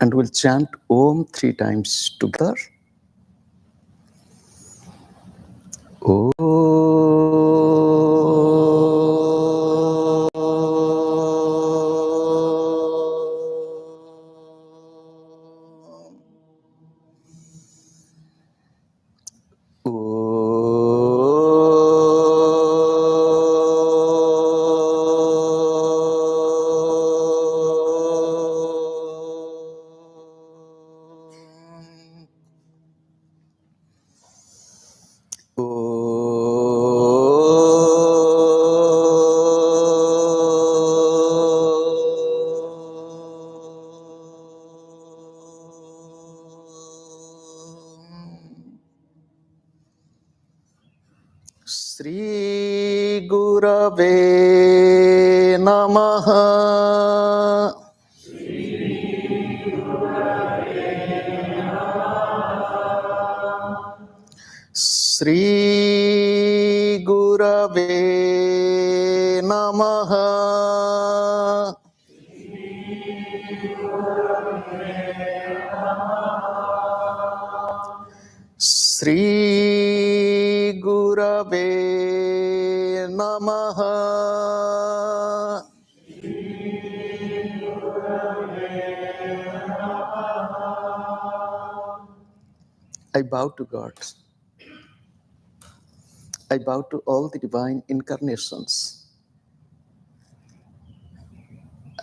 And we'll chant Om 3 times together. Shri Gurave Namaha. Shri Gurave Namaha. Shri Gurave Namaha. I bow to God. I bow to all the divine incarnations.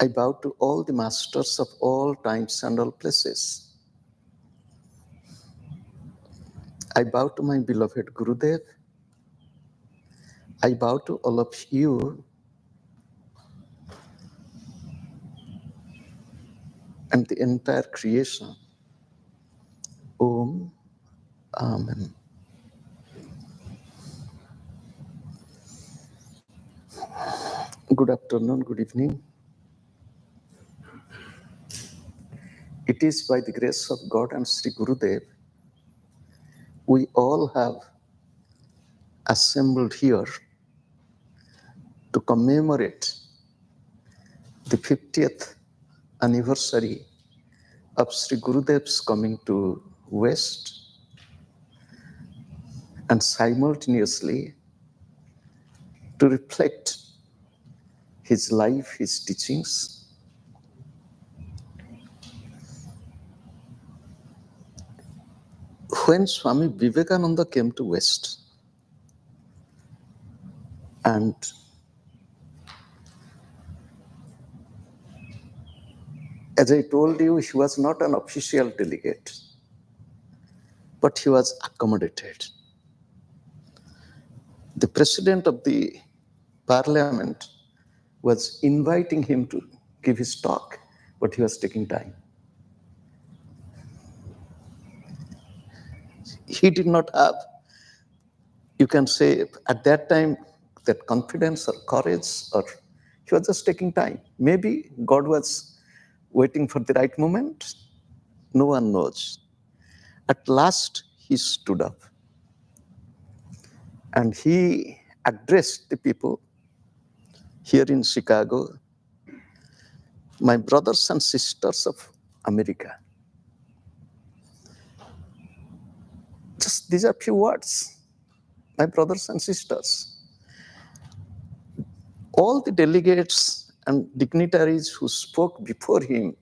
I bow to all the masters of all times and all places. I bow to my beloved Gurudev. I bow to all of you and the entire creation. Om. Amen. Good afternoon, good evening. It is by the grace of God and Sri Gurudev, we all have assembled here to commemorate the 50th anniversary of Sri Gurudev's coming to West, and simultaneously to reflect his life, his teachings. When Swami Vivekananda came to West, and as I told you, he was not an official delegate, but he was accommodated. The president of the parliament was inviting him to give his talk, but he was taking time. He did not have, you can say at that time, that confidence or courage, or he was just taking time. Maybe God was waiting for the right moment. No one knows. At last, he stood up and he addressed the people here in Chicago, my brothers and sisters of America. Just these are few words, my brothers and sisters. All the delegates and dignitaries who spoke before him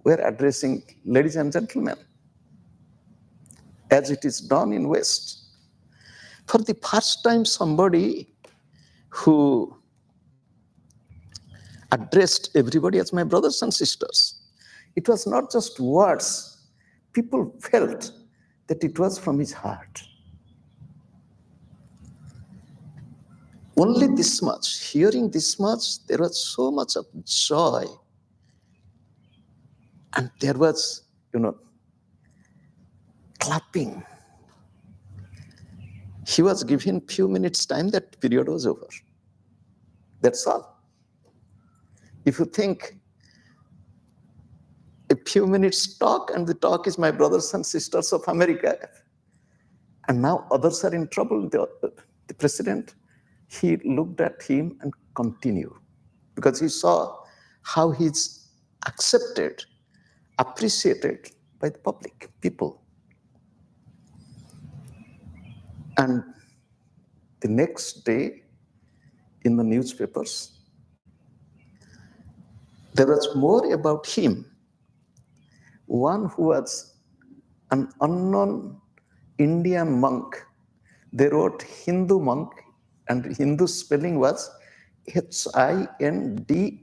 were addressing ladies and gentlemen, as it is done in West. For the first time, somebody who addressed everybody as my brothers and sisters. It was not just words. People felt that it was from his heart. Only this much, hearing this much, there was so much of joy. And there was, clapping. He was given few minutes time, that period was over. That's all. If you think a few minutes talk, and the talk is my brothers and sisters of America, and now others are in trouble, the president, he looked at him and continued, because he saw how he's accepted appreciated by the public, people. And the next day in the newspapers, there was more about him. One who was an unknown Indian monk. They wrote Hindu monk, and Hindu spelling was Hindoo.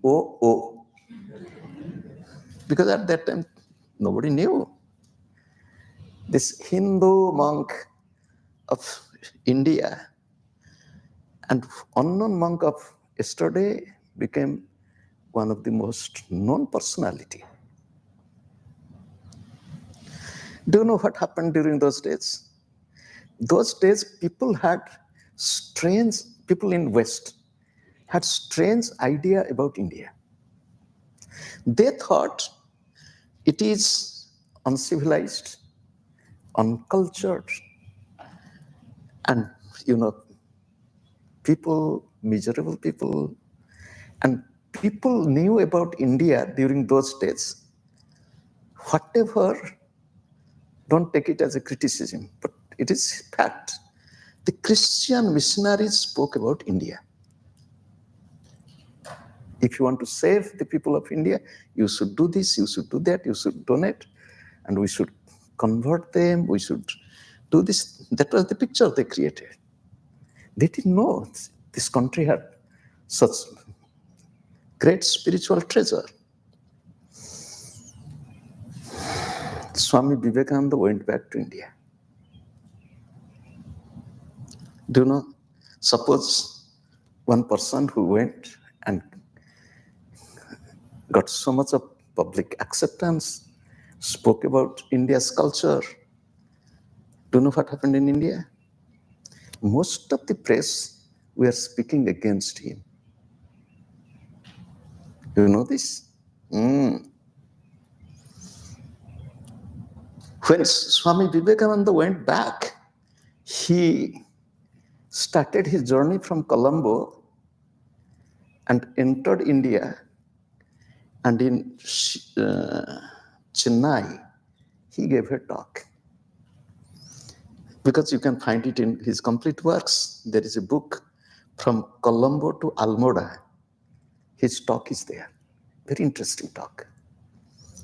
Because at that time, nobody knew. This Hindu monk of India and unknown monk of yesterday became one of the most known personality. Do you know what happened during those days? Those days, people in West had strange idea about India. They thought it is uncivilized, uncultured, and people, miserable people, and people knew about India during those days. Whatever, don't take it as a criticism, but it is fact. The Christian missionaries spoke about India. If you want to save the people of India, you should do this, you should do that, you should donate, and we should convert them, we should do this. That was the picture they created. They didn't know this country had such great spiritual treasure. Swami Vivekananda went back to India. Do you know, suppose one person who went and got so much of public acceptance, spoke about India's culture. Do you know what happened in India? Most of the press were speaking against him. You know this? When Swami Vivekananda went back, he started his journey from Colombo and entered India. And in Chennai, he gave a talk. Because you can find it in his complete works. There is a book, From Colombo to Almora. His talk is there. Very interesting talk.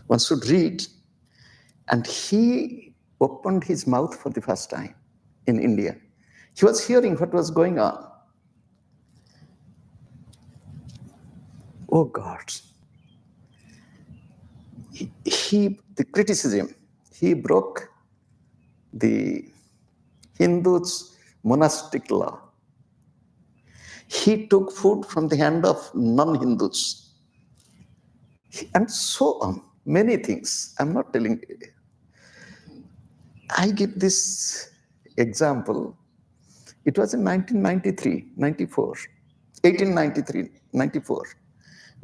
One should read. And he opened his mouth for the first time in India. He was hearing what was going on. Oh God. The criticism, he broke the Hindus' monastic law. He took food from the hand of non-Hindus. And so on, many things. I'm not telling you. I give this example. It was in 1893, 94.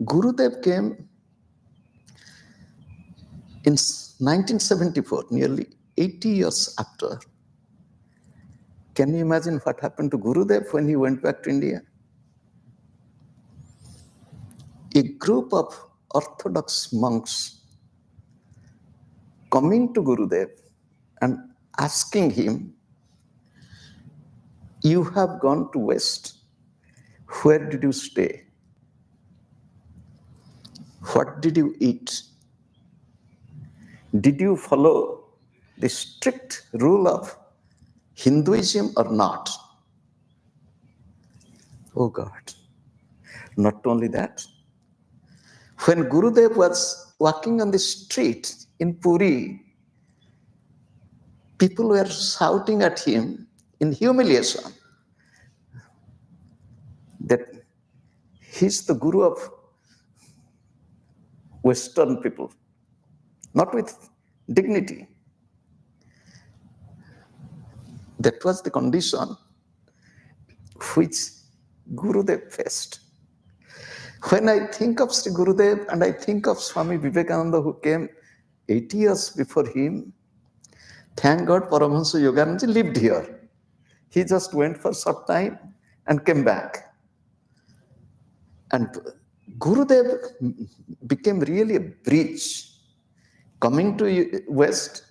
Gurudev came in 1974, nearly 80 years after. Can you imagine what happened to Gurudev when he went back to India? A group of Orthodox monks coming to Gurudev and asking him, you have gone to West. Where did you stay? What did you eat? Did you follow the strict rule of Hinduism or not? Oh God. Not only that, when Gurudev was walking on the street in Puri, people were shouting at him in humiliation that he's the guru of Western people, not with dignity. That was the condition which Gurudev faced. When I think of Sri Gurudev and I think of Swami Vivekananda who came 80 years before him, thank God Paramahansa Yogananda lived here. He just went for some time and came back. And Gurudev became really a bridge coming to West,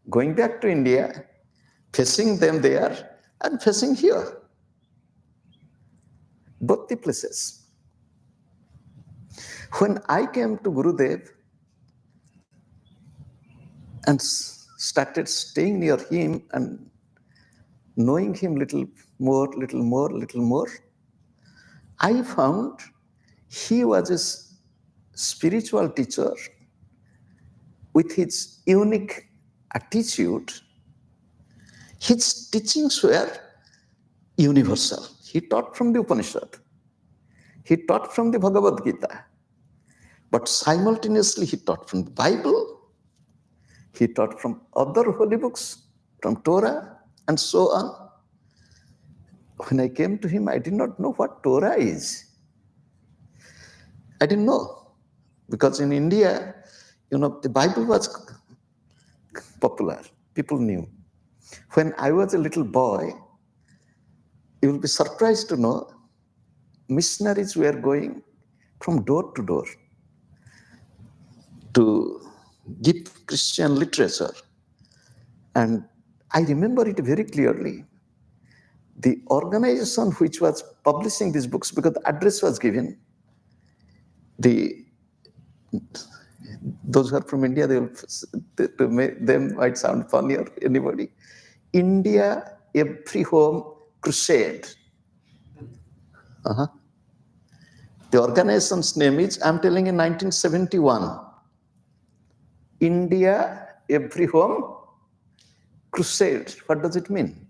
going back to India, facing them there and facing here. Both the places. When I came to Gurudev and started staying near him and knowing him little more, I found he was a spiritual teacher with his unique attitude. His teachings were universal. He taught from the Upanishad. He taught from the Bhagavad Gita. But simultaneously, he taught from the Bible. He taught from other holy books, from Torah, and so on. When I came to him, I did not know what Torah is. I didn't know. Because in India, the Bible was popular. People knew. When I was a little boy, you will be surprised to know missionaries were going from door to door to give Christian literature. And I remember it very clearly. The organization which was publishing these books, because the address was given, those who are from India, them might sound funny or anybody. India Every Home Crusade. The organization's name is, I'm telling in 1971, India Every Home Crusade. What does it mean?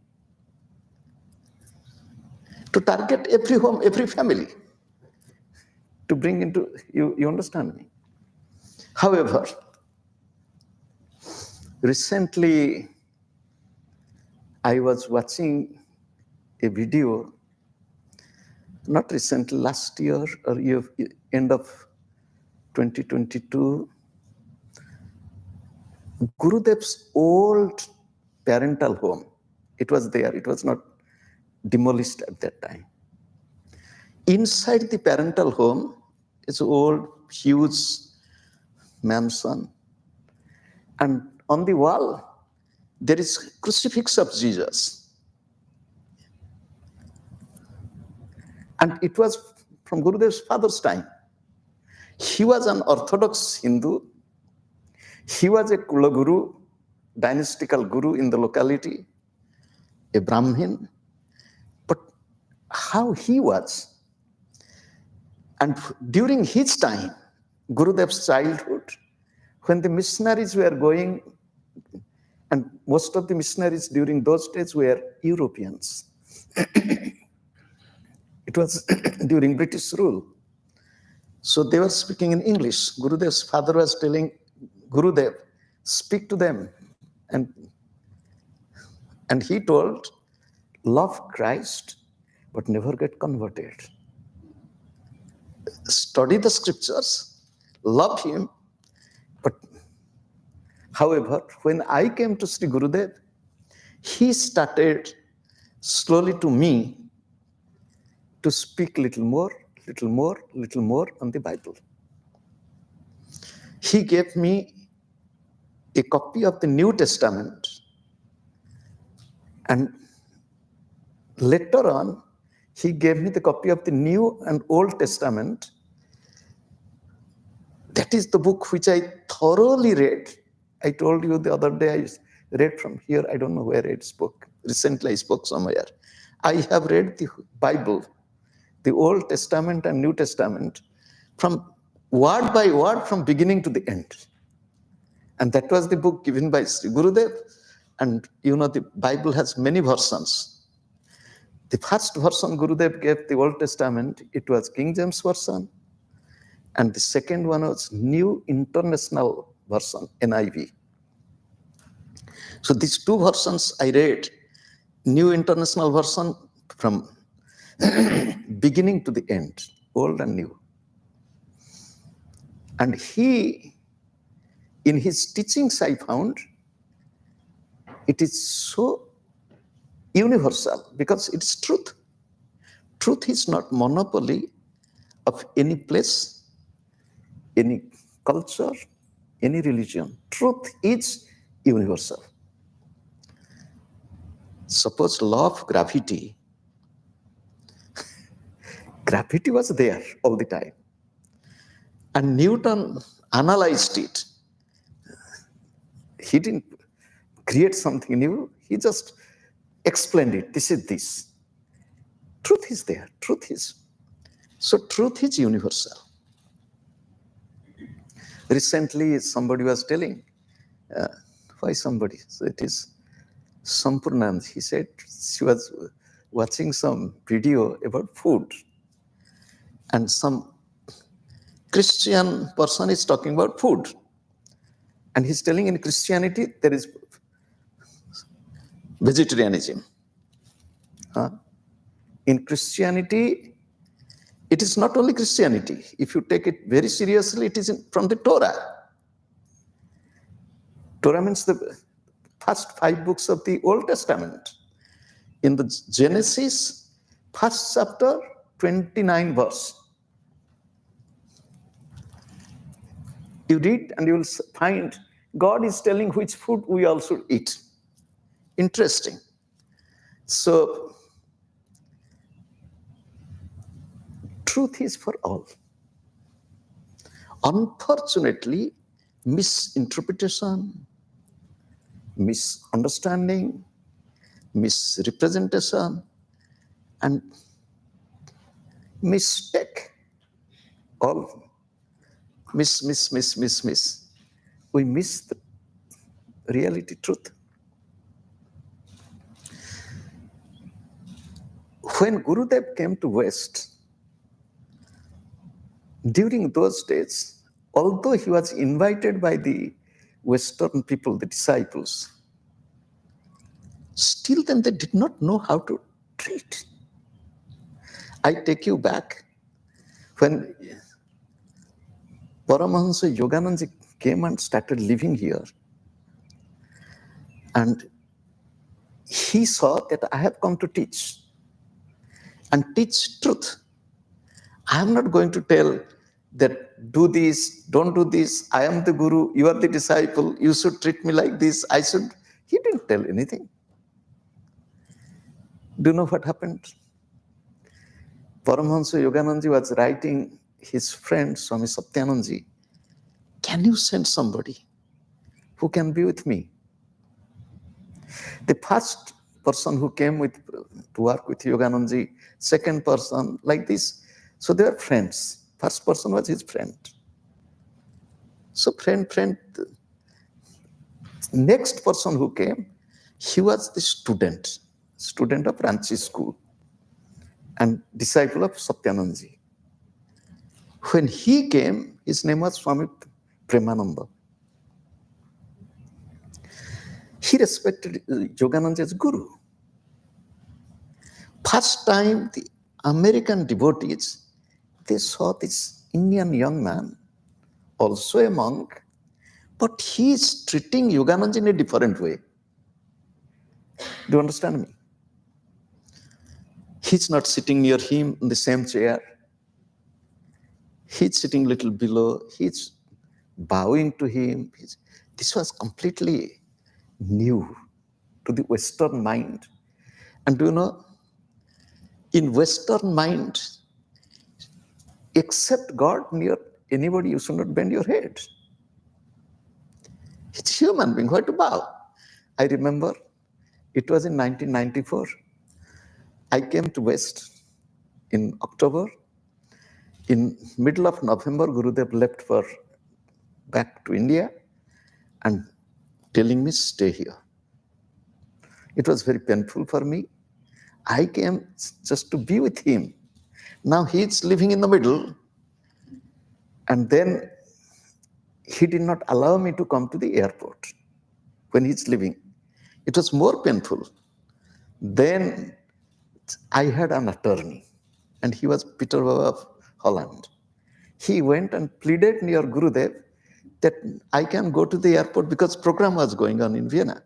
To target every home, every family, to bring into, you understand me? However, recently I was watching a video, not recently, last year or end of 2022, Gurudev's old parental home. It was there, it was not demolished at that time. Inside the parental home is an old, huge mansion. And on the wall, there is crucifix of Jesus. And it was from Gurudev's father's time. He was an Orthodox Hindu. He was a Kula Guru, dynastical guru in the locality, a Brahmin. But how he was, and during his time, Gurudev's childhood, when the missionaries were going, and most of the missionaries during those days were Europeans. It was during British rule. So they were speaking in English. Gurudev's father was telling Gurudev, speak to them. And he told, love Christ, but never get converted. Study the scriptures, love him, but however, when I came to Sri Gurudev, he started slowly to me to speak little more on the Bible. He gave me a copy of the New Testament, and later on, he gave me the copy of the New and Old Testament. That is the book which I thoroughly read. I told you the other day I read from here. I don't know where I spoke. Recently I spoke somewhere. I have read the Bible, the Old Testament and New Testament, from word by word, from beginning to the end. And that was the book given by Sri Gurudev. And the Bible has many versions. The first version Gurudev gave, the Old Testament, it was King James Version. And the second one was New International Version, NIV. So these two versions I read, New International Version from beginning to the end, old and new. And he, in his teachings I found, it is so universal because it's truth. Truth is not monopoly of any place, any culture, any religion. Truth is universal. Suppose law of gravity. Gravity was there all the time. And Newton analyzed it. He didn't create something new. He just explained it. This is this. Truth is there. Truth is. So truth is universal. Recently, somebody was telling, why somebody? So it is Sampurnand. He said she was watching some video about food. And some Christian person is talking about food. And he's telling in Christianity, there is vegetarianism. In Christianity, it is not only Christianity. If you take it very seriously, it is from the Torah. Torah means the first 5 books of the Old Testament. In the Genesis, first chapter, 29 verse. You read and you will find God is telling which food we all should eat. Interesting. So, truth is for all. Unfortunately, misinterpretation, misunderstanding, misrepresentation, and mistake, all miss. We miss the reality, truth. When Gurudev came to West, during those days, although he was invited by the Western people, the disciples, still then they did not know how to treat. I take you back when Paramahansa Yogananda came and started living here, and he saw that I have come to teach and teach truth. I am not going to tell that do this, don't do this, I am the guru, you are the disciple, you should treat me like this, I should. He didn't tell anything. Do you know what happened? Paramahansa Yogananda was writing his friend Swami Satyanandaji, can you send somebody who can be with me? The first person who came to work with Yoganandaji, second person, like this. So they were friends. First person was his friend. So friend. Next person who came, he was the student of Ranchi school and disciple of Satyanandaji. When he came, his name was Swami Premananda. He respected Yogananda as guru. First time the American devotees, they saw this Indian young man, also a monk, but he is treating Yogananda in a different way. Do you understand me? He's not sitting near him in the same chair. He's sitting a little below. He's bowing to him. This was completely new to the Western mind. And do you know, in Western mind, except God near anybody, you should not bend your head. It's human being, why to bow? I remember it was in 1994. I came to West in October. In middle of November, Gurudev left back to India and telling me, stay here. It was very painful for me. I came just to be with him. Now he's living in the middle, and then he did not allow me to come to the airport when he's leaving. It was more painful. Then I had an attorney, and he was Peter Baba of Holland. He went and pleaded near Gurudev that I can go to the airport because program was going on in Vienna.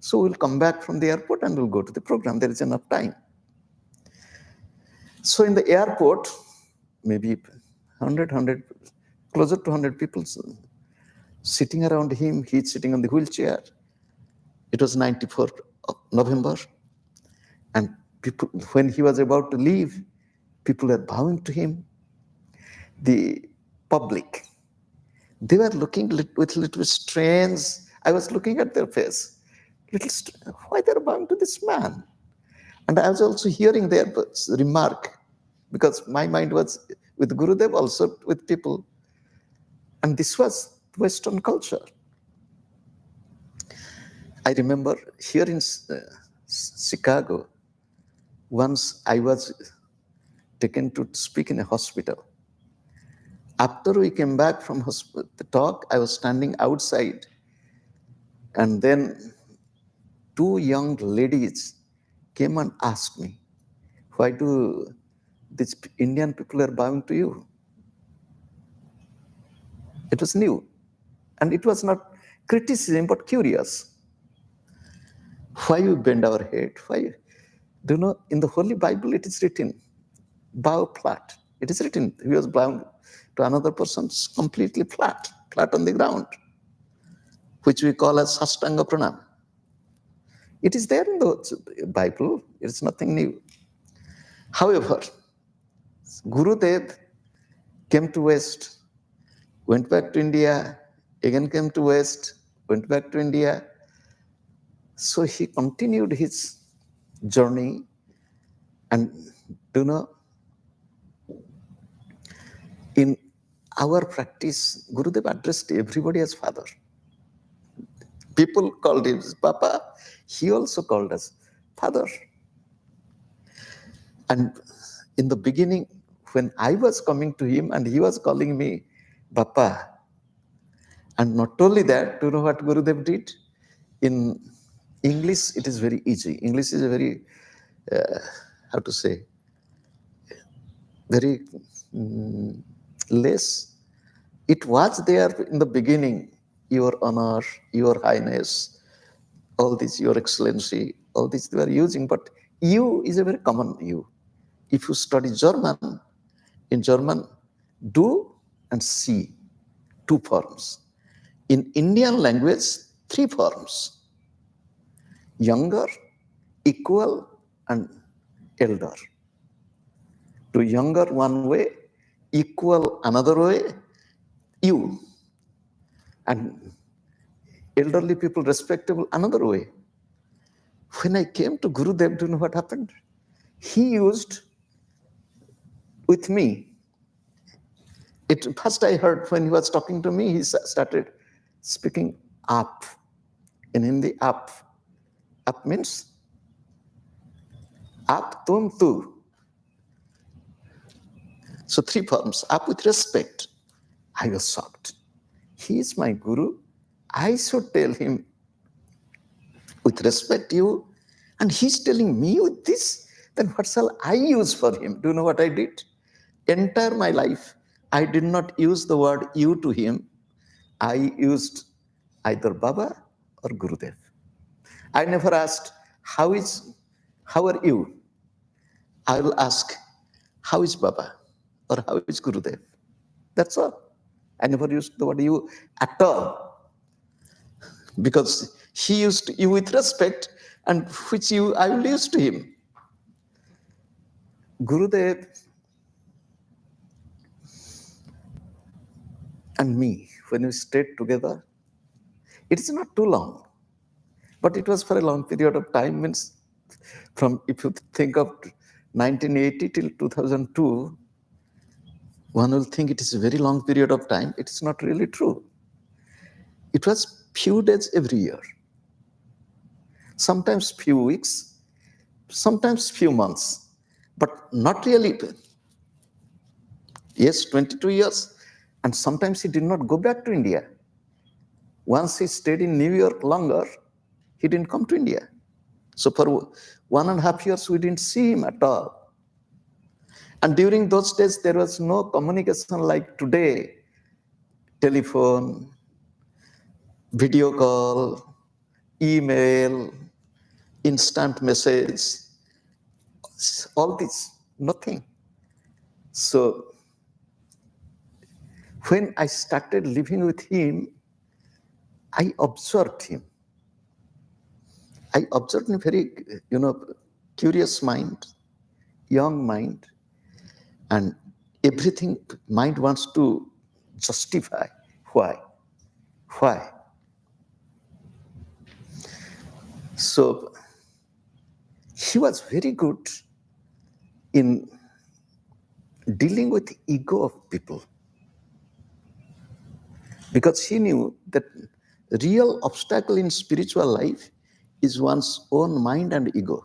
So we'll come back from the airport and we'll go to the program. There is enough time. So in the airport, maybe 100, closer to 100 people sitting around him. He's sitting on the wheelchair. It was 94 November. And people, when he was about to leave, people were bowing to him. The public, they were looking with little strange. I was looking at their face. Why they're bowing to this man? And I was also hearing their remark, because my mind was with Gurudev, also with people. And this was Western culture. I remember here in Chicago, once I was taken to speak in a hospital. After we came back from the talk, I was standing outside, and then two young ladies came and asked me, why do these Indian people are bowing to you? It was new. And it was not criticism, but curious. Why we bend our head? Why? Do you know, in the Holy Bible, it is written, bow flat. It is written, he was bowing to another person completely flat on the ground, which we call as Sastanga Pranam. It is there in the Bible. It's nothing new. However, Gurudev came to West, went back to India, again came to West, went back to India. So he continued his journey. And do you know, in our practice, Gurudev addressed everybody as father. People called him Papa. He also called us father. And in the beginning, when I was coming to him and he was calling me Papa, and not only that, do you know what Gurudev did? In English, it is very easy. English is a very, how to say, very less. It was there in the beginning, your honor, your highness, all this, your excellency, all this they were using, but you is a very common you. If you study German, in German, do and see, two forms. In Indian language, three forms: younger, equal, and elder. To younger one way, equal another way, you. And elderly people, respectable another way. When I came to Gurudev, do you know what happened? He used with me. First I heard when he was talking to me, he started speaking up. In Hindi, up. Up means up, tum, tu. So three forms. Up with respect. I was shocked. He is my guru. I should tell him with respect you, and he's telling me with this, then what shall I use for him? Do you know what I did? Entire my life, I did not use the word you to him. I used either Baba or Gurudev. I never asked, how are you? I will ask, how is Baba or how is Gurudev? That's all. I never used the word you at all, because he used you with respect, and which you I will use to him. Gurudev and me, when we stayed together, it is not too long, but it was for a long period of time. Means from, if you think of 1980 till 2002, one will think it is a very long period of time. It is not really true. It was few days every year, sometimes few weeks, sometimes few months, but not really. Yes, 22 years, and sometimes he did not go back to India. Once he stayed in New York longer, he didn't come to India. So for 1.5 years, we didn't see him at all. And during those days, there was no communication like today. Telephone, video call, email, instant message, all this, nothing. So when I started living with him, I observed him. I observed a very, curious mind, young mind, and everything mind wants to justify. Why? Why? So he was very good in dealing with the ego of people, because he knew that real obstacle in spiritual life is one's own mind and ego.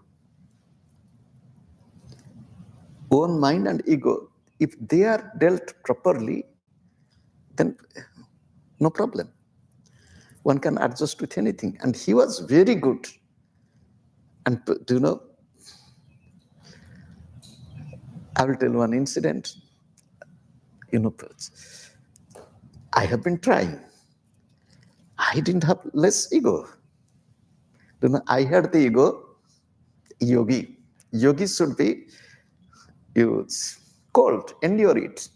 Own mind and ego, if they are dealt properly, then no problem. One can adjust with anything. And he was very good. And I will tell one incident. I have been trying. I didn't have less ego. I had the ego, yogi. Yogi should be cold, endure it.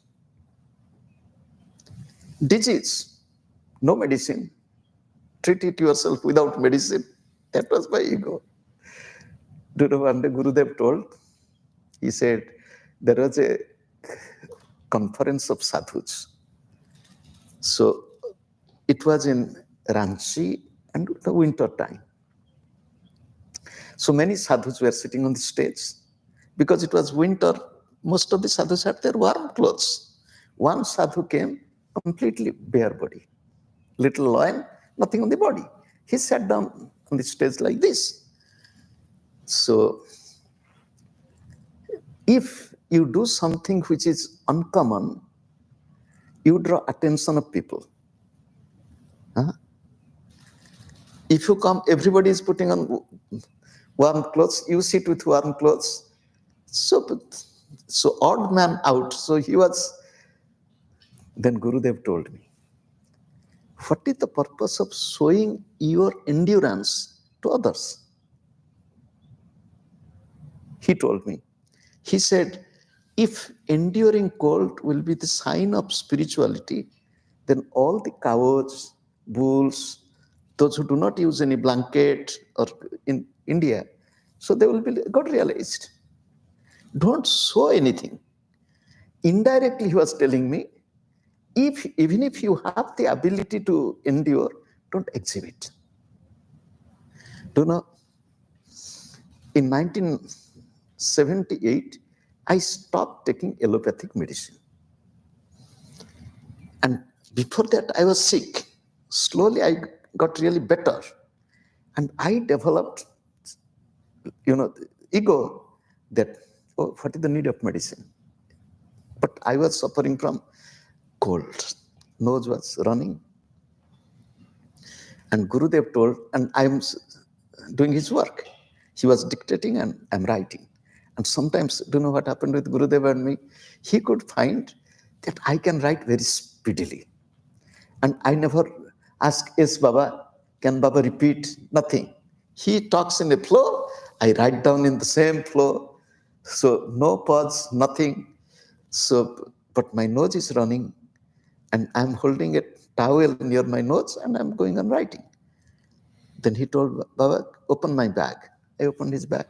Disease, no medicine. Treat it yourself without medicine. That was my ego. One day Gurudev told, he said, there was a conference of sadhus. So it was in Ranchi and the winter time. So many sadhus were sitting on the stage. Because it was winter, most of the sadhus had their warm clothes. One sadhu came completely bare body. Little loin, nothing on the body. He sat down on the stage like this. So if you do something which is uncommon, you draw attention of people. If you come, everybody is putting on warm clothes, you sit with warm clothes. So odd man out. So he was, then Gurudev told me, what is the purpose of showing your endurance to others? He told me, he said, if enduring cold will be the sign of spirituality, then all the cowards, bulls, those who do not use any blanket or in India, so they will be got realized. Don't show anything. Indirectly, he was telling me, even if you have the ability to endure, don't exhibit. In 1978, I stopped taking allopathic medicine. And before that, I was sick. Slowly, I got really better. And I developed, ego that, what is the need of medicine? But I was suffering from cold. Nose was running. And Gurudev told, and I'm doing his work. He was dictating and I'm writing. And sometimes, do you know what happened with Gurudev and me? He could find that I can write very speedily. And I never ask, yes, Baba, can Baba repeat? Nothing. He talks in a flow, I write down in the same flow. So no pause, nothing. So, but my nose is running and I'm holding a towel near my nose and I'm going on writing. Then he told, Baba, open my bag. I opened his bag.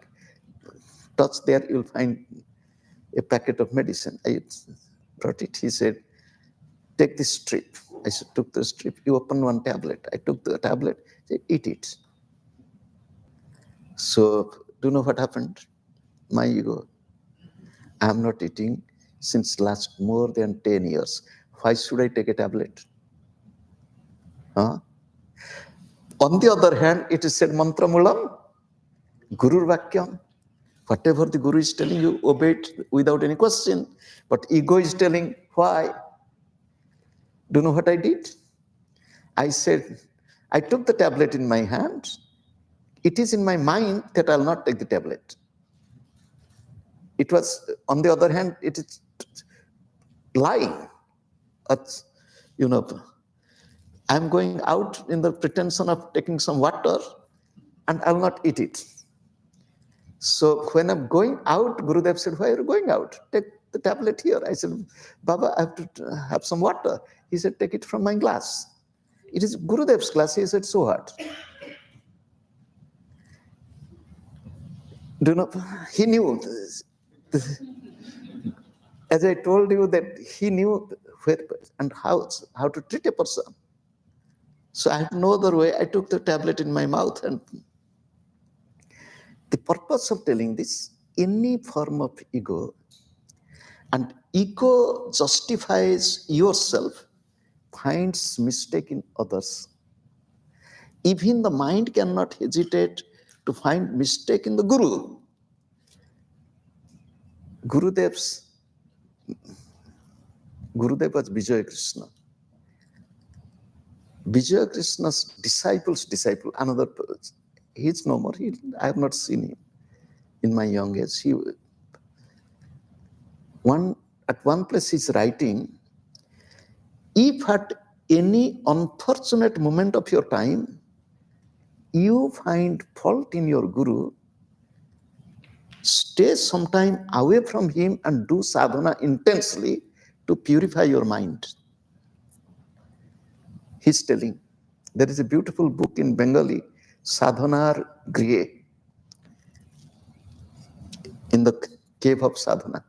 Touch there, you'll find a packet of medicine. I brought it. He said, take this strip. I took the strip. You open one tablet. I took the tablet. He said, eat it. So, do you know what happened? My ego. I am not eating since last more than 10 years. Why should I take a tablet? On the other hand, it is said, mantra mulam, gurur vakyam. Whatever the Guru is telling you, obey it without any question. But ego is telling, why? Do you know what I did? I said, I took the tablet in my hand. It is in my mind that I'll not take the tablet. It was, on the other hand, it is lying. I'm going out in the pretension of taking some water and I'll not eat it. So when I'm going out, Gurudev said, why are you going out? Take the tablet here. I said, Baba, I have to have some water. He said, take it from my glass. It is Gurudev's class. He said, so what? Do you know, he knew this. As I told you that he knew where and how to treat a person. So I had no other way. I took the tablet in my mouth, and the purpose of telling this, any form of ego, and ego justifies yourself, finds mistake in others. Even the mind cannot hesitate to find mistake in the Guru. Gurudev was Vijaya Krishna. Vijaya Krishna's disciple's disciple, another person. He's no more. I have not seen him in my young age. At one place he's writing, if at any unfortunate moment of your time, you find fault in your Guru, stay sometime away from him and do sadhana intensely to purify your mind. He's telling. There is a beautiful book in Bengali, Sadhanar Griye, in the cave of sadhana.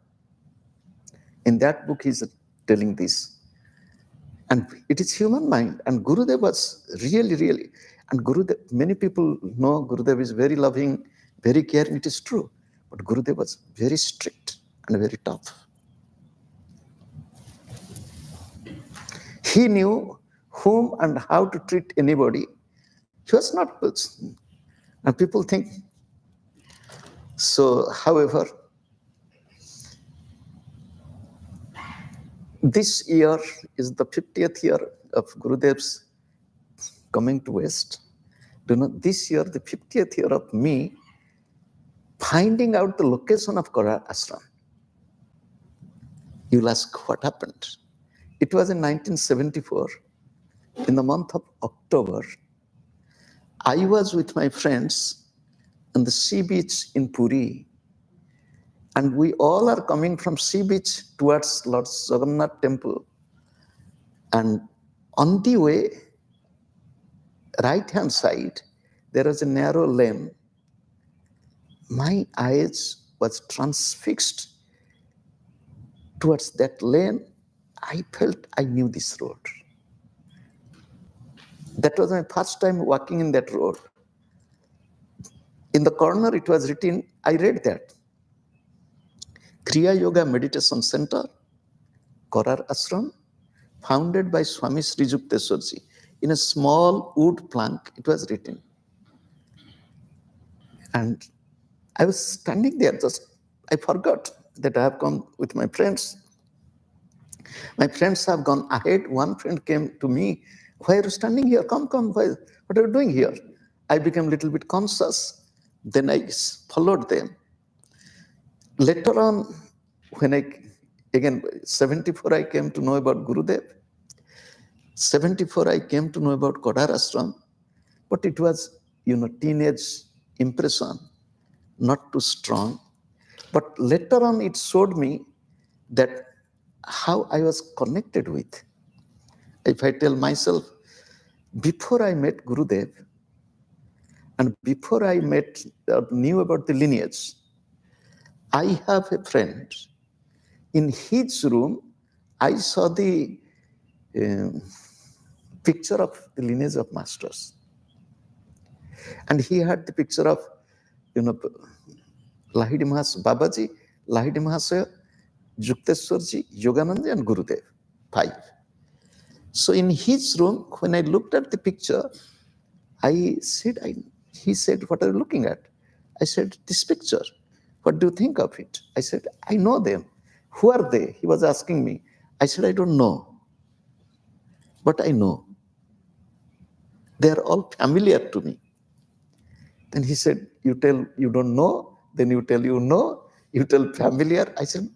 In that book, he's telling this. And it is human mind. And Gurudev was really, and Gurudev, many people know Gurudev is very loving, very caring. It is true. But Gurudev was very strict and very tough. He knew whom and how to treat anybody. He was not, and people think. So, however, this year is the 50th year of Gurudev's coming to West. Do you know, this year, the 50th year of me finding out the location of Kodar Ashram. You'll ask what happened. It was in 1974, in the month of October. I was with my friends on the sea beach in Puri, and we all are coming from sea beach towards Lord Jagannath temple. And on the way, right-hand side, there was a narrow lane. My eyes was transfixed towards that lane. I felt I knew this road. That was my first time walking in that road. In the corner, it was written, I read that. Kriya Yoga Meditation Center, Korar Ashram, founded by Swami Srijukteswarji. In a small wood plank, it was written. And I was standing there, I forgot that I have come with my friends. My friends have gone ahead. One friend came to me, why are you standing here? Come, what are you doing here? I became a little bit conscious. Then I followed them. Later on, when 74 I came to know about Gurudev. 74 I came to know about Kodar Ashram. But it was, teenage impression, not too strong. But later on, it showed me that how I was connected with. If I tell myself, before I met Gurudev, and before I knew about the lineage, I have a friend. In his room, I saw the picture of the lineage of masters. And he had the picture of, Lahidi Mahasaya, Babaji, Lahidi Mahasaya, Yukteswarji, Yogananda, and Gurudev, 5. So in his room, when I looked at the picture, he said, what are you looking at? I said, this picture. What do you think of it? I said, I know them. Who are they? He was asking me. I said, I don't know. But I know. They are all familiar to me. Then he said, you tell you don't know, then you tell you know, you tell familiar. I said,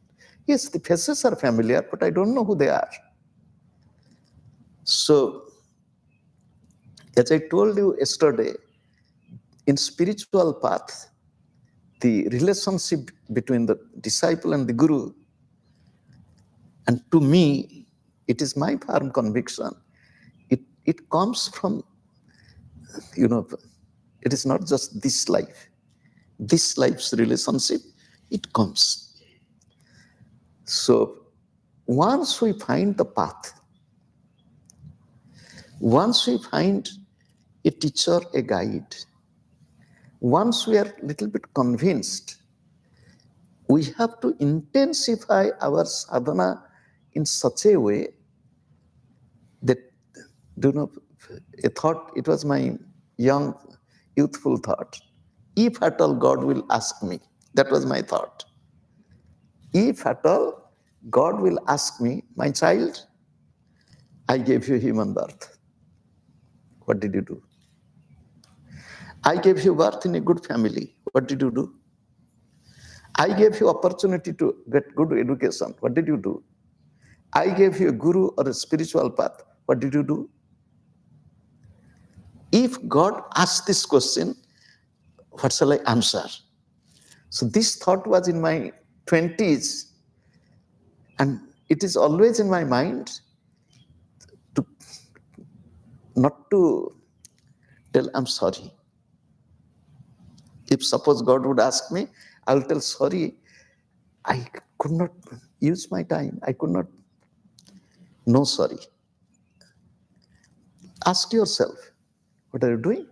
yes, the faces are familiar, but I don't know who they are. So, as I told you yesterday, in spiritual path, the relationship between the disciple and the Guru, and to me, it is my firm conviction, it it comes from, it is not just this life's relationship, it comes. So once we find the path, once we find a teacher, a guide, once we are a little bit convinced, we have to intensify our sadhana in such a way that, a thought, it was my young, youthful thought. If at all God will ask me, that was my thought. If at all God will ask me, my child, I gave you human birth. What did you do? I gave you birth in a good family. What did you do? I gave you opportunity to get good education. What did you do? I gave you a guru or a spiritual path. What did you do? If God asks this question, what shall I answer? So this thought was in my 20s, and it is always in my mind to not to tell I'm sorry. If suppose God would ask me, I will tell sorry, I could not use my time. I could not. No, sorry. Ask yourself, what are you doing?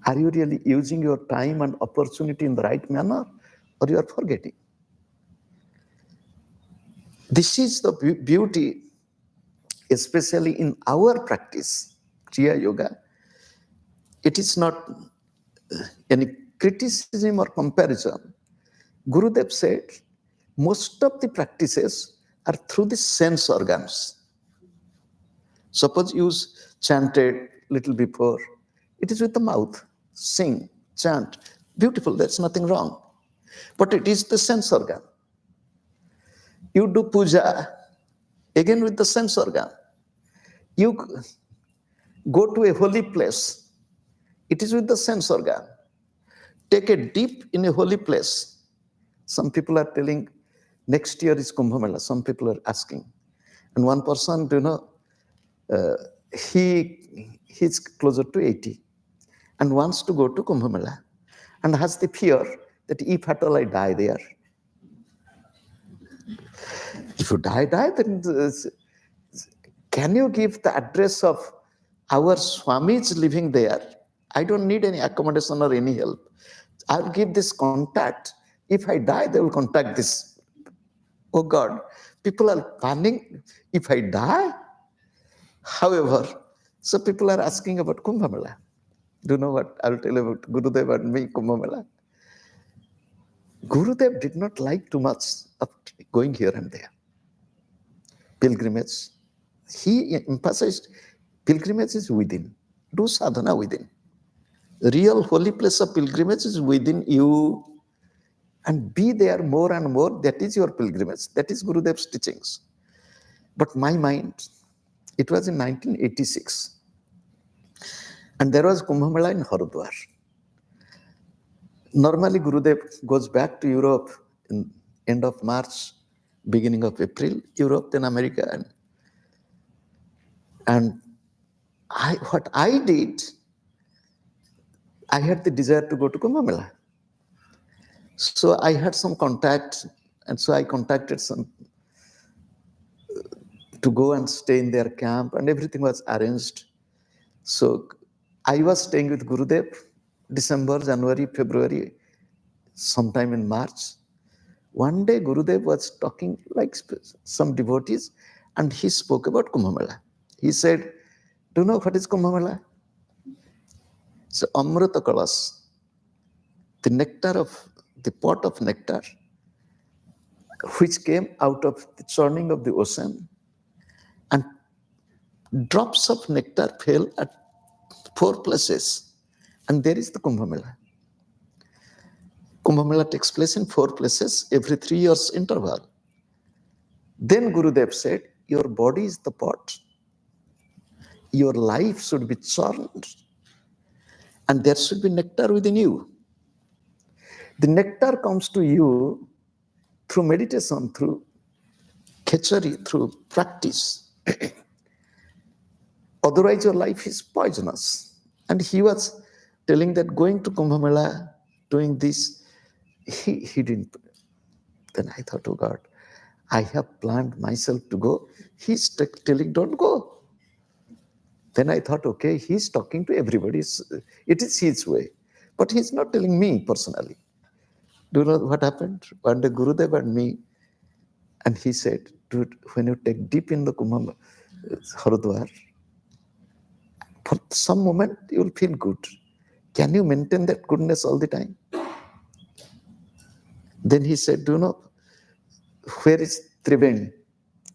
Are you really using your time and opportunity in the right manner, or you are forgetting? This is the beauty, especially in our practice, Kriya Yoga. It is not any criticism or comparison. Gurudev said, most of the practices are through the sense organs. Suppose you chanted little before, it is with the mouth, sing, chant, beautiful, there's nothing wrong. But it is the sense organ. You do puja, again with the sense organ. You go to a holy place, it is with the sense organ. Take a dip in a holy place. Some people are telling, next year is Kumbh Mela. Some people are asking. And one person, he's closer to 80 and wants to go to Kumbh Mela and has the fear that if at all I die there. If you die, then can you give the address of our Swamis living there? I don't need any accommodation or any help. I'll give this contact. If I die, they will contact this. Oh God, people are planning if I die. However, so people are asking about Kumbh Mela. Do you know what I'll tell you about Gurudev and me, Kumbh Mela? Gurudev did not like too much of going here and there. Pilgrimage. He emphasized pilgrimage is within. Do sadhana within. Real holy place of pilgrimage is within you, and be there more and more. That is your pilgrimage. That is Gurudev's teachings. But my mind, it was in 1986, and there was Kumbh Mela in Haridwar. Normally, Gurudev goes back to Europe in end of March, beginning of April, Europe, then America. And what I did, I had the desire to go to Kumbh Mela. So I had some contact, and so I contacted some to go and stay in their camp, and everything was arranged. So I was staying with Gurudev December, January, February, sometime in March. One day Gurudev was talking like some devotees, and he spoke about Kumbh Mela. He said, do you know what is Kumbh Mela? It's Amrita Kalas, the nectar of, the pot of nectar, which came out of the churning of the ocean, and drops of nectar fell at 4 places, and there is the Kumbh Mela. Kumbh Mela takes place in 4 places every 3 years interval. Then Gurudev said, your body is the pot. Your life should be churned, and there should be nectar within you. The nectar comes to you through meditation, through khechari, through practice. Otherwise, your life is poisonous. And he was telling that going to Kumbh Mela, doing this, he didn't. Then I thought, oh God, I have planned myself to go. He's telling, don't go. Then I thought, okay, he's talking to everybody. It is his way. But he's not telling me personally. Do you know what happened? One day, Gurudev and me, and he said, dude, when you take deep in the Kumbh Haridwar, for some moment you will feel good. Can you maintain that goodness all the time? Then he said, do you know, where is Triveni?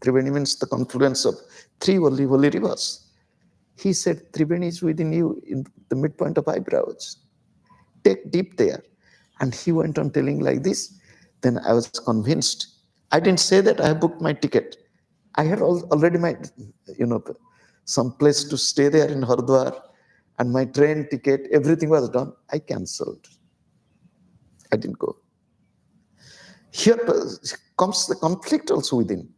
Triveni means the confluence of three holy rivers. He said, Triveni is within you in the midpoint of eyebrows. Take deep there. And he went on telling like this. Then I was convinced. I didn't say that I have booked my ticket. I had already my, some place to stay there in Haridwar, and my train ticket, everything was done. I cancelled. I didn't go. Here comes the conflict also within.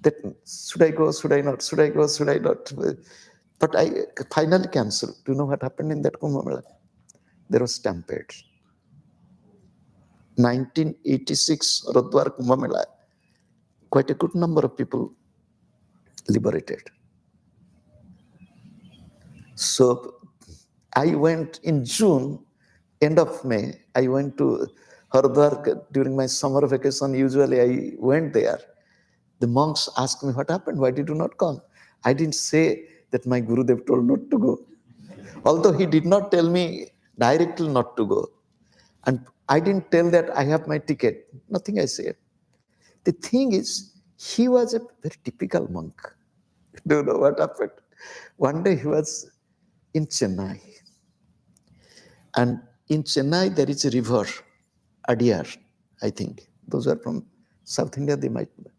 That should I go, should I not, should I go, should I not? But I finally cancelled. Do you know what happened in that Kumbh Mela? There was stampede. 1986 Haridwar Kumbh Mela. Quite a good number of people liberated. So I went in June, end of May, I went to Haridwar during my summer vacation. Usually I went there. The monks asked me, what happened? Why did you not come? I didn't say that my Gurudev told not to go. Although he did not tell me directly not to go. And I didn't tell that I have my ticket. Nothing I said. The thing is, he was a very typical monk. Do you know what happened? One day he was in Chennai. And in Chennai, there is a river, Adyar, I think. Those are from South India, they might know.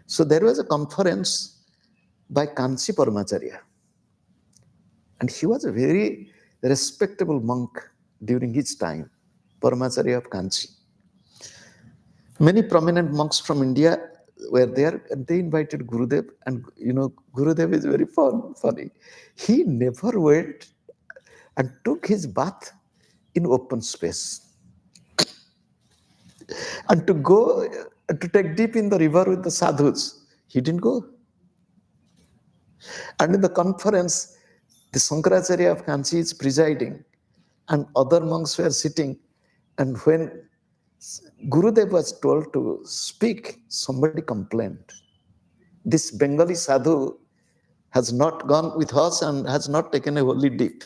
So there was a conference by Kanchi Paramacharya. And he was a very respectable monk during his time, Paramacharya of Kanchi. Many prominent monks from India were there, and they invited Gurudev. And Gurudev is very funny. He never went and took his bath in open space. And to go, to take deep in the river with the sadhus, he didn't go. And in the conference, the Sankaracharya of Kanchi is presiding, and other monks were sitting. And when Gurudev was told to speak, somebody complained. This Bengali sadhu has not gone with us and has not taken a holy dip.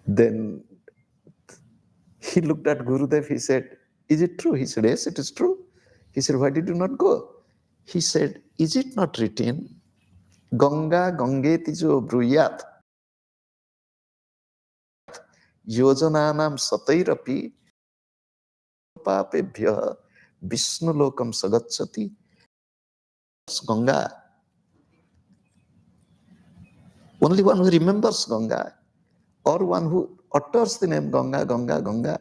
Then he looked at Gurudev, he said, is it true? He said, yes, it is true. He said, why did you not go? He said, is it not written, Ganga Gangeti jo bruyat, yojananam satairapi, papebhya Vishnu lokam sagachati. Ganga. Only one who remembers Ganga, or one who utters the name Ganga, Ganga, Ganga,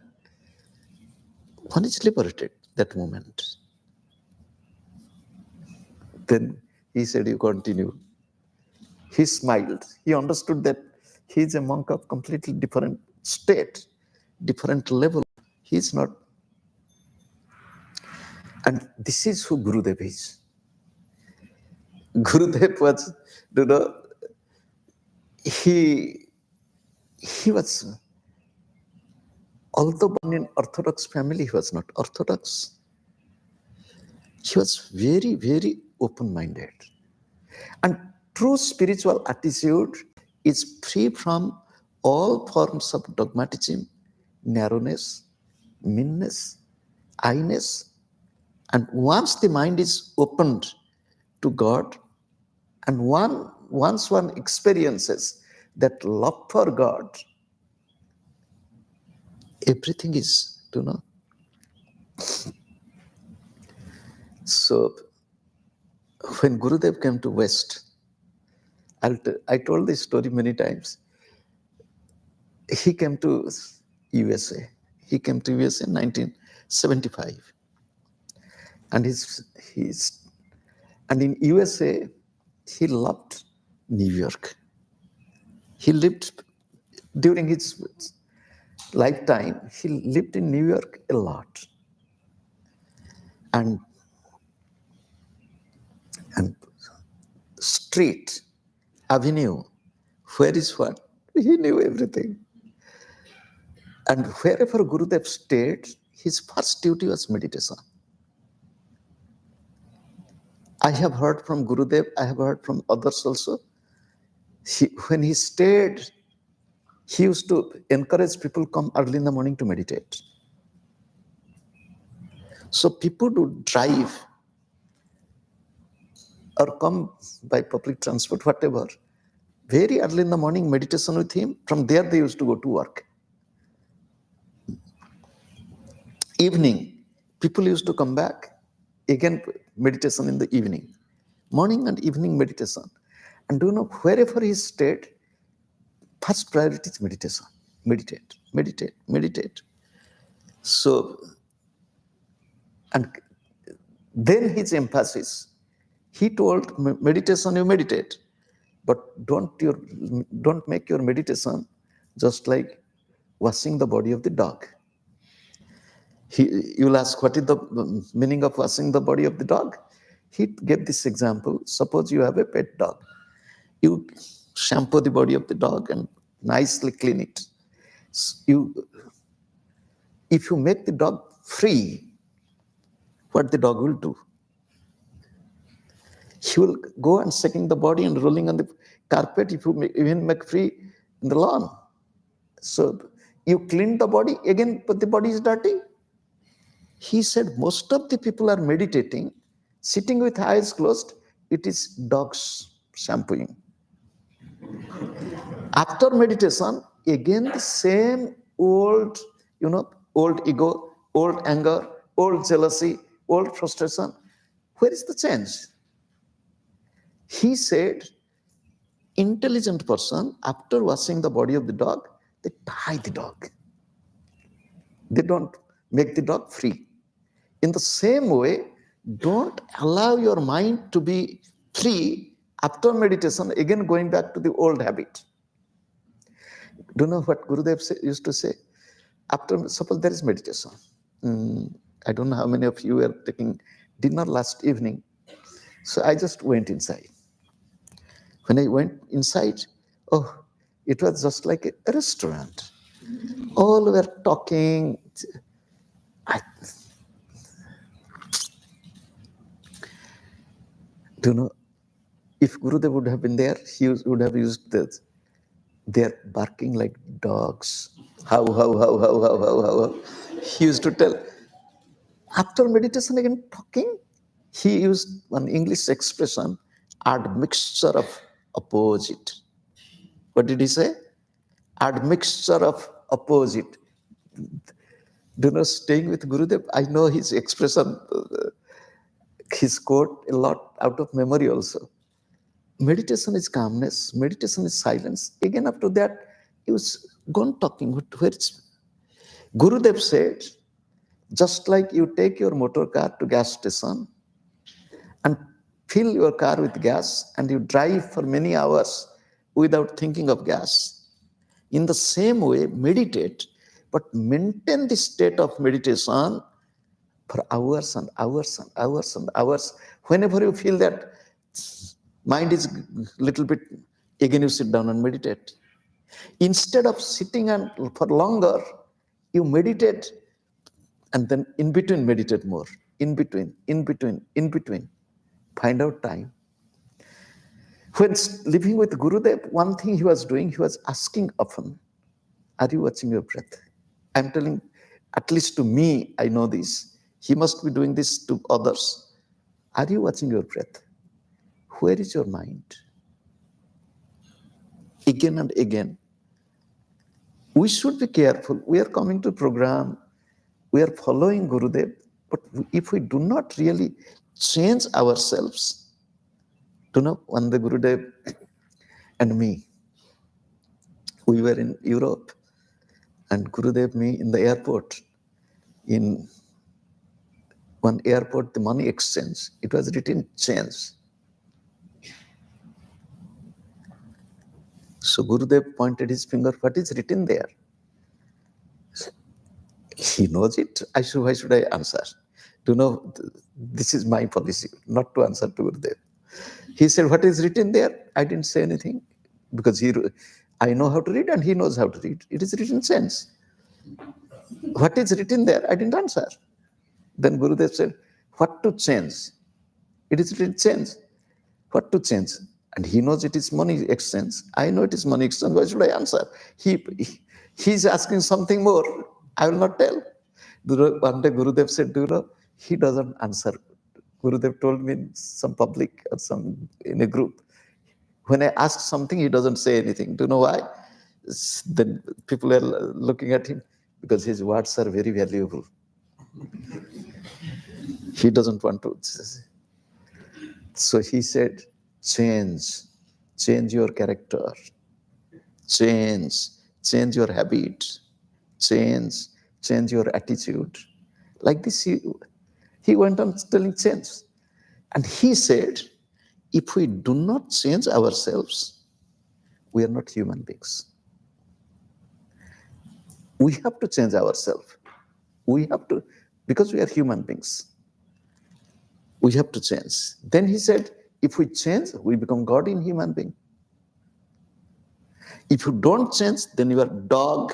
one is liberated that moment. Then he said, you continue. He smiled. He understood that he is a monk of completely different state, different level. He is not. And this is who Gurudev is. Gurudev was, he was, although born in Orthodox family, he was not Orthodox. He was very, very open-minded. And true spiritual attitude is free from all forms of dogmatism, narrowness, meanness, I-ness. And once the mind is opened to God, and once one experiences that love for God, everything is, So when Gurudev came to West, I told this story many times. He came to USA. He came to USA in 1975. And in USA, he loved New York. He lived during his lifetime, he lived in New York a lot. And street, avenue, where is what? He knew everything. And wherever Gurudev stayed, his first duty was meditation. I have heard from Gurudev, I have heard from others also. When he stayed, he used to encourage people to come early in the morning to meditate. So people would drive or come by public transport, whatever. Very early in the morning, meditation with him. From there, they used to go to work. Evening, people used to come back. Again, meditation in the evening. Morning and evening meditation. And do you know, wherever he stayed, first priority is meditation. Meditate, meditate, meditate. So, and then his emphasis, he told, meditation, you meditate, but don't make your meditation just like washing the body of the dog. You'll ask, what is the meaning of washing the body of the dog? He gave this example. Suppose you have a pet dog. You shampoo the body of the dog and nicely clean it. If you make the dog free, what the dog will do? He will go and shaking the body and rolling on the carpet if you even make free in the lawn. So you clean the body, again, but the body is dirty. He said most of the people are meditating, sitting with eyes closed. It is dogs shampooing. After meditation, again the same old, old ego, old anger, old jealousy, old frustration. Where is the change? He said, intelligent person, after washing the body of the dog, they tie the dog. They don't make the dog free. In the same way, don't allow your mind to be free after meditation, again going back to the old habit. Do you know what Gurudev used to say? After, suppose there is meditation. I don't know how many of you were taking dinner last evening. So I just went inside. When I went inside, it was just like a restaurant. All were talking. Do you know, if Gurudev would have been there, he would have used this. They're barking like dogs. How. He used to tell. After meditation, again talking, he used one English expression, admixture of opposite. What did he say? Admixture of opposite. Do you know, staying with Gurudev, I know his expression, his quote a lot out of memory also. Meditation is calmness, meditation is silence. Again, after that, he was gone talking. Where is Gurudev said, just like you take your motor car to gas station and fill your car with gas and you drive for many hours without thinking of gas. In the same way, meditate, but maintain the state of meditation for hours and hours and hours and hours. Whenever you feel that mind is a little bit, again you sit down and meditate. Instead of sitting and for longer, you meditate and then in between meditate more. In between. Find out time. When living with Gurudev, one thing he was doing, he was asking often, are you watching your breath? I'm telling, at least to me, I know this. He must be doing this to others. Are you watching your breath? Where is your mind? Again and again. We should be careful. We are coming to program. We are following Gurudev. But if we do not really change ourselves, one day Gurudev and me, we were in Europe, and Gurudev me in the airport. In one airport, the money exchange, it was written change. So Gurudev pointed his finger, what is written there? He knows it. Why should I answer? This is my policy, not to answer to Gurudev. He said, what is written there? I didn't say anything because I know how to read and he knows how to read. It is written sense. What is written there? I didn't answer. Then Gurudev said, what to change? It is written change. What to change? And he knows it is money exchange. I know it is money exchange. Why should I answer? He's asking something more. I will not tell. One day Gurudev said, he doesn't answer. Gurudev told me in some public or in a group. When I ask something, he doesn't say anything. Do you know why? Then people are looking at him because his words are very valuable. He doesn't want to. So he said, change your character, change your habit, change your attitude. Like this, he went on telling change. And he said, if we do not change ourselves, we are not human beings. We have to change ourselves. We have to, because we are human beings. We have to change. Then he said, if we change, we become God in human being. If you don't change, then you are dog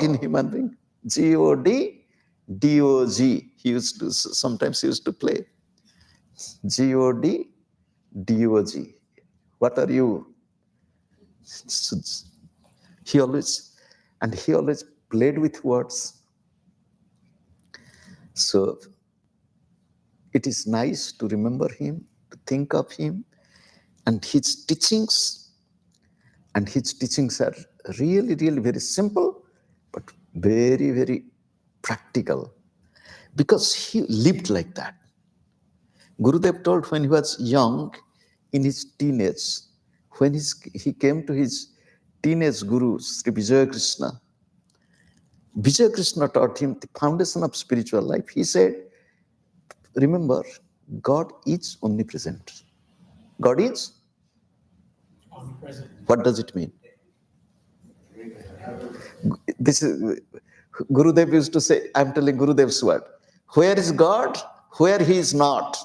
in human being. G-O-D, D-O-G. Sometimes he used to play. G-O-D, D-O-G. What are you? He always played with words. So it is nice to remember him, to think of him, and his teachings. And his teachings are really, really very simple, but very, very practical. Because he lived like that. Gurudev told when he was young, in his teenage, when he came to his teenage guru, Sri Vijaya Krishna taught him the foundation of spiritual life. He said, remember, God is omnipresent. God is omnipresent. What does it mean? This is Gurudev used to say, I'm telling Gurudev's word. Where is God? Where he is not.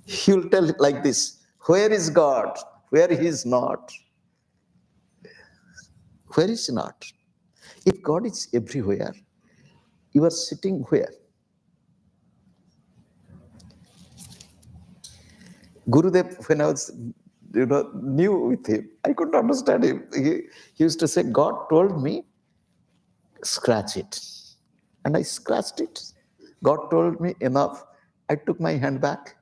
He will tell it like this. Where is God? Where he is not. Where is he not? If God is everywhere, you are sitting where? Gurudev, when I was new with him, I couldn't understand him. He used to say, God told me, scratch it. And I scratched it. God told me enough. I took my hand back.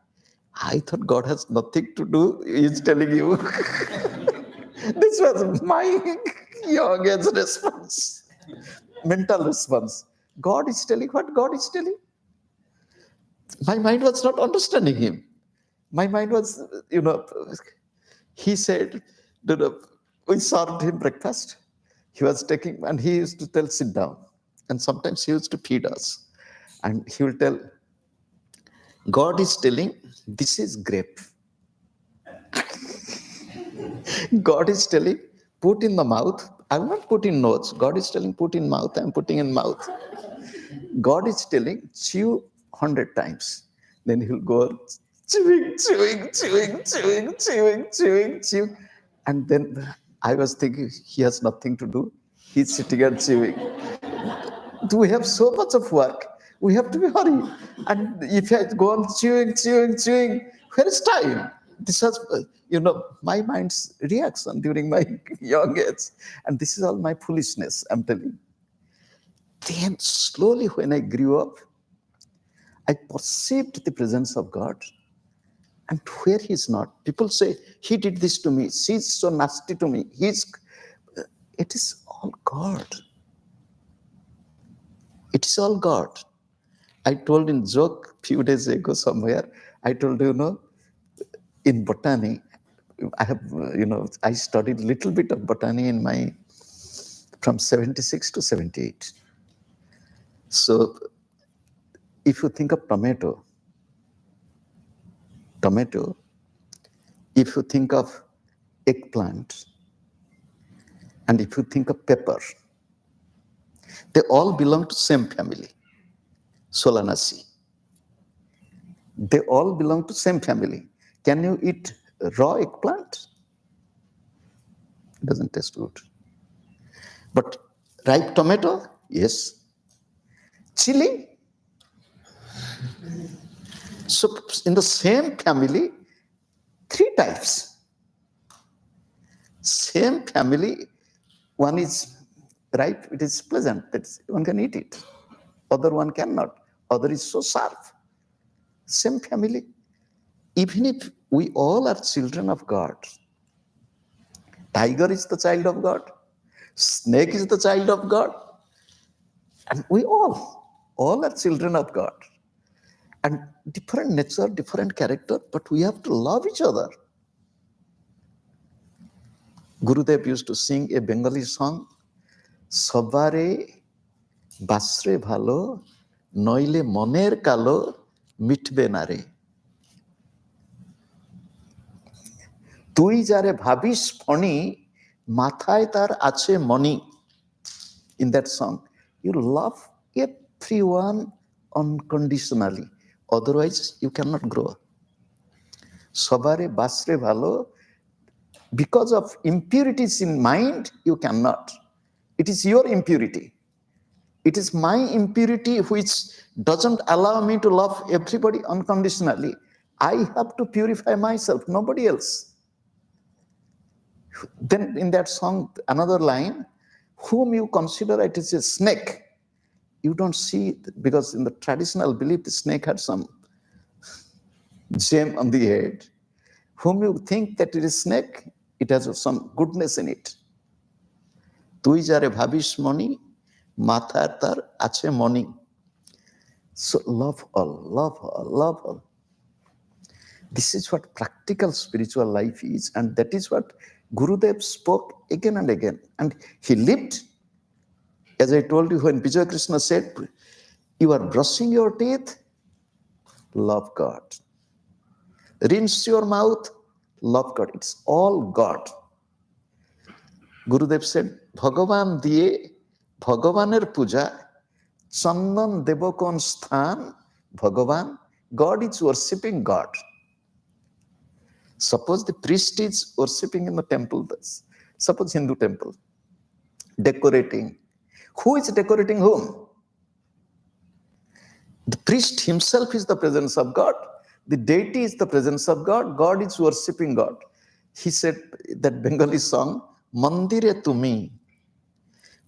I thought God has nothing to do. He's telling you. This was my young age response, mental response. God is telling what God is telling. My mind was not understanding him. My mind was, he said, we served him breakfast. He was taking, and he used to tell, sit down. And sometimes he used to feed us. And he will tell, God is telling, this is grape. God is telling, put in the mouth. I will not put in nose. God is telling, put in mouth. I am putting in mouth. God is telling, chew 100 times. Then he'll go chewing. And then I was thinking, he has nothing to do. He's sitting and chewing. We have so much of work. We have to be hurry. And if I go on chewing, where is time? This was, my mind's reaction during my young age. And this is all my foolishness, I'm telling you. Then slowly when I grew up, I perceived the presence of God. And where he's not. People say, he did this to me. She's so nasty to me. It is all God. It is all God. I told in joke a few days ago somewhere, I told in botany, I studied a little bit of botany from 76 to 78. So if you think of tomato, if you think of eggplant, and if you think of pepper, they all belong to same family, Solanaceae. They all belong to same family. Can you eat raw eggplant? It doesn't taste good. But ripe tomato, yes. Chili. So in the same family, 3 types. Same family, one is ripe, it is pleasant, that one can eat it. Other one cannot. Other is so sharp. Same family. Even if we all are children of God, tiger is the child of God, snake is the child of God, and we all are children of God. And different nature, different character, but we have to love each other. Gurudev used to sing a Bengali song, Sabare Basre Bhalo, Noile Moner Kalo, Mitbe Nare. তুই যারে ভাবিস ফণি মাথায় তার আছে মণি. In that song, you love everyone unconditionally, otherwise you cannot grow. সবারে বাসরে ভালো, because of impurities in mind you cannot. It is your impurity. It is my impurity which doesn't allow me to love everybody unconditionally. I have to purify myself, nobody else. Then in that song, another line, whom you consider it is a snake, you don't see, because in the traditional belief, the snake had some gem on the head. Whom you think that it is snake, it has some goodness in it. তুই যারে ভাবিস মনি, মাথার তার আছে মনি. So love all, love all, love all. This is what practical spiritual life is, and that is what Gurudev spoke again and again. And he lived, as I told you when Vijay Krishna said, you are brushing your teeth, love God. Rinse your mouth, love God. It's all God. Gurudev said, Bhagavan diye Bhagavaner puja, Chandan Devakon Sthan, Bhagavan, God is worshipping God. Suppose the priest is worshipping in the temple, suppose Hindu temple, decorating. Who is decorating whom? The priest himself is the presence of God. The deity is the presence of God. God is worshipping God. He said that Bengali song, Mandire tumi,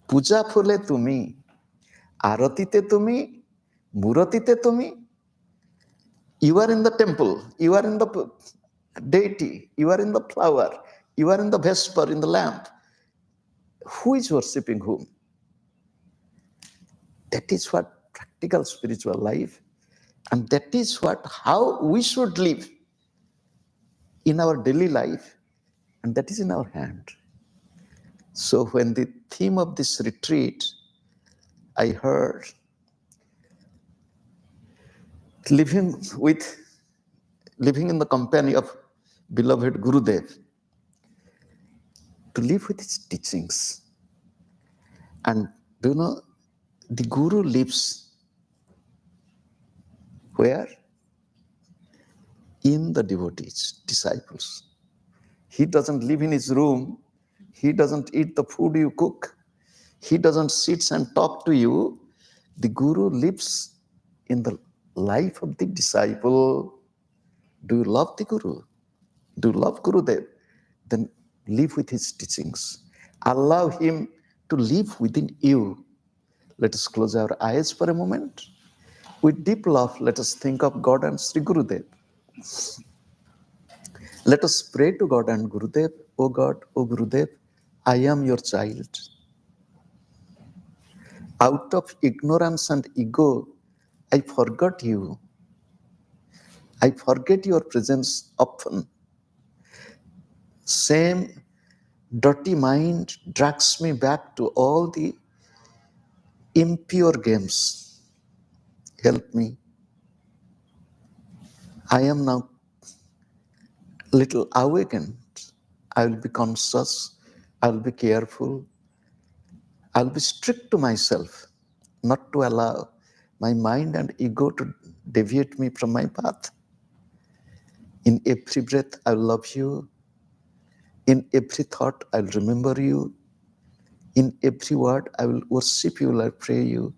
puja phule tumi, aratite tumi, muratite tumi. You are in the temple, you are in the deity, you are in the flower, you are in the vesper, in the lamp. Who is worshipping whom? That is what practical spiritual life, and that is what how we should live in our daily life, and that is in our hand. So when the theme of this retreat, I heard living in the company of beloved Gurudev, to live with his teachings. And do you know, the Guru lives where? In the devotees, disciples. He doesn't live in his room. He doesn't eat the food you cook. He doesn't sit and talk to you. The Guru lives in the life of the disciple. Do you love the Guru? Do you love Gurudev? Then live with his teachings. Allow him to live within you. Let us close our eyes for a moment. With deep love, let us think of God and Sri Gurudev. Let us pray to God and Gurudev. O God, O Gurudev, I am your child. Out of ignorance and ego, I forgot you. I forget your presence often. Same dirty mind drags me back to all the impure games. Help me. I am now little awakened. I will be conscious, I will be careful, I will be strict to myself, not to allow my mind and ego to deviate me from my path. In every breath, I will love you. In every thought, I will remember you. In every word, I will worship you, I will pray you.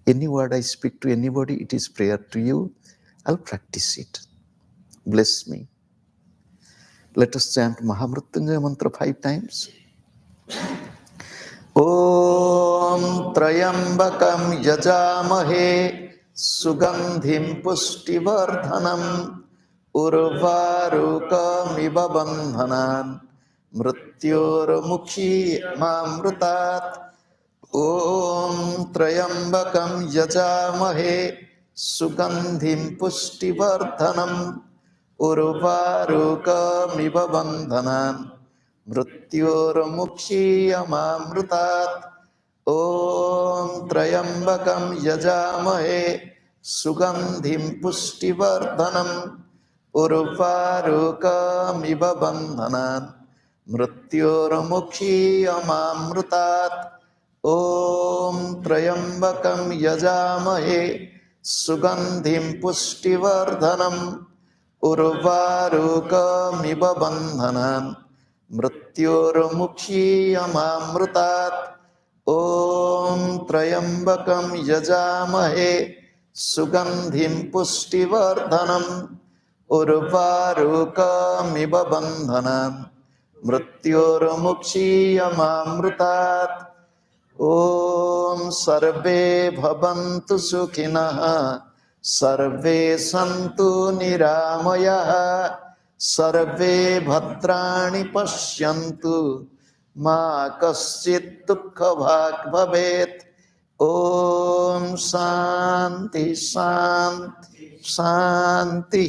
Any word I speak to anybody, it is prayer to you. I'll practice it. Bless me. Let us chant Mahamrutyunjaya mantra 5 times. Om Trayambakam Yajamahe Sugandhim Pushtivardhanam Urvarukamiva Bandhanan Mrityormukhi Mamrutat. Om Trayambakam Yajamahe Sugandhim Pushtivardhanam Urvarukamiva Bandhanan Mrityormukhyamamrutat. Om Trayambakam Yajamahe Sugandhim Pushtivardhanam Urvarukamiva Bandhanan Mrityormukhyamamrutat. Om Trayambakam Yajamahe Sugandhim Pushtivardhanam Urvarukamiva Bandhanan Mrityormukhyamamrutat. Om Trayambakam Yajamahe Sugandhim Pushtivardhanam Urvarukamiva Bandhanan Mrityormukhyamamrutat. Om Sarve Bhavantu Sukhinah Sarve Santu Niramayah Sarve Bhadrani Pashyantu Ma Kaschit Dukkha Bhag Bhavet. Om Shanti Shanti Shanti.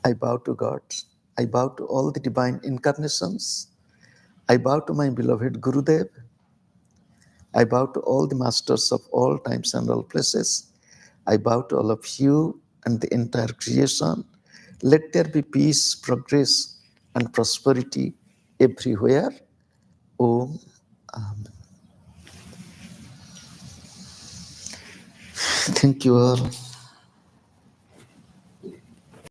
I bow to God. I bow to all the divine incarnations. I bow to my beloved Gurudev. I bow to all the masters of all times and all places. I bow to all of you and the entire creation. Let there be peace, progress, and prosperity everywhere. Om. Amen. Thank you all.